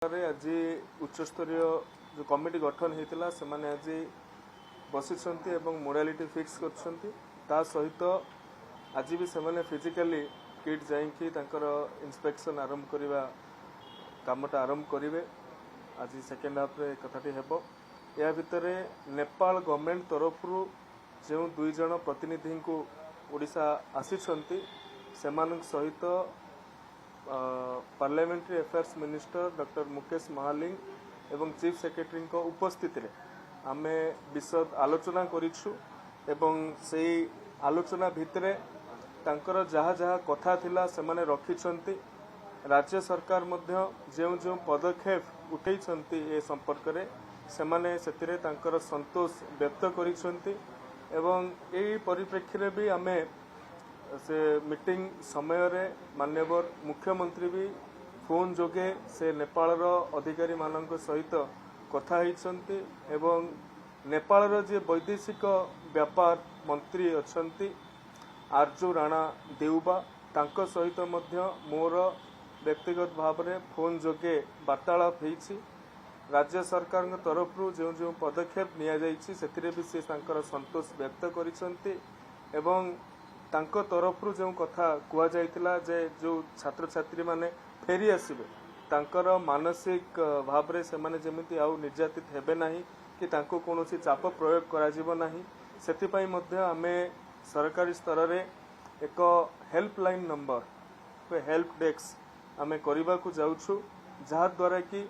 आज उच्चस्तरीय जो कमिटी गठन होता से आज बसी मोडालिटी फिक्स कर सहित आज भी से फिजिकली किट जाइंकी इंस्पेक्शन आरंभ करवा कामटा आरंभ करेंगे। आज सेकेंड हाफ रे कथाटी हेबो। या भितर नेपाल गवर्नमेंट तरफ जो 2 जन प्रतिनिधि को ओडिशा आसिछंती सेमानक सहित parliamentary affairs minister doctor Mukesh Mahaling एवं चीफ सेक्रेटरी को उपस्थिति आमे विशद आलोचना करिछु एवं से आलोचना भितरे तांकर जहाँ जहाँ कथा थिला से माने रखिछंती। राज्य सरकार मध्य जो जो पदक्षेप उठैछंती ए संपर्क रे से माने सेतिरे तांकर संतोष व्यक्त करिछंती एवं एई परिप्रेक्षी रे भी आमे से मीटिंग समय रे माननीय मुख्यमंत्री भी फोन जोगे से नेपाल रो अधिकारी मानक सहित कथा होइछंती एवं नेपाल रो जे वैदेशिक व्यापार मंत्री अछंती आर्जू राणा देउबा तांको सहित मध्य मोर व्यक्तिगत भाव में फोन जोगे वार्तालाप होइछि। राज्य सरकार तरफ जो जो पदक्षेप निया जाइछि सेतिरे भी से तांकर संतोष व्यक्त करिसंती एवं तांको तरफ जो कथा कुआ जाइतिला जे जो छात्र छात्री माने फेरी आसिबे तांकर मानसिक भाव रे से माने जेमिति आउ निर्यातित हेबे नाही कि तांको कोनोसी चाप प्रयोग करा जिवो नाही। सेति पई मध्य आमे सरकारी स्तर रे एक हेल्पलाइन नंबर हेल्प डेस्क आमे करिबा को जाउछु जहा द्वारा कि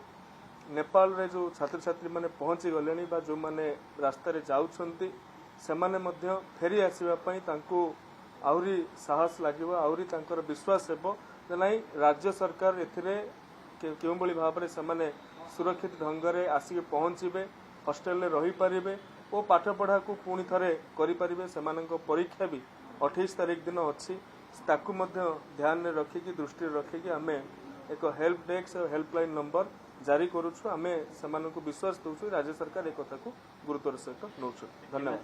नेपाल रे जो छात्र छात्री माने पहुंची गलेनी बा जो माने रास्ता रे जाउछंती से माने मध्य फेरी आसीबा पई तांको आउरी साहस लागिबो आउरी तांकर विश्वास हेबो जे नाही राज्य सरकार एथिरे केउ बळी भाबरे से माने सुरक्षित ढंग रे आसी पहुंचीबे हॉस्टल रे रही पारिबे ओ पाठ पढ़ा को पुणी थरे करि पारिबे। सेमानक परीक्षा भी 28 तारीख दिन अच्छी ताकू मध्य ध्यान रे रखिकी दृष्टि रखिकी आमे एक हेल्प डेस्क और हेल्पलाइन नंबर जारी करूछु। आमे सेमानक विश्वास दउछु राज्य सरकार ए कथा को गुरुत्वर सहित नउछु। धन्यवाद।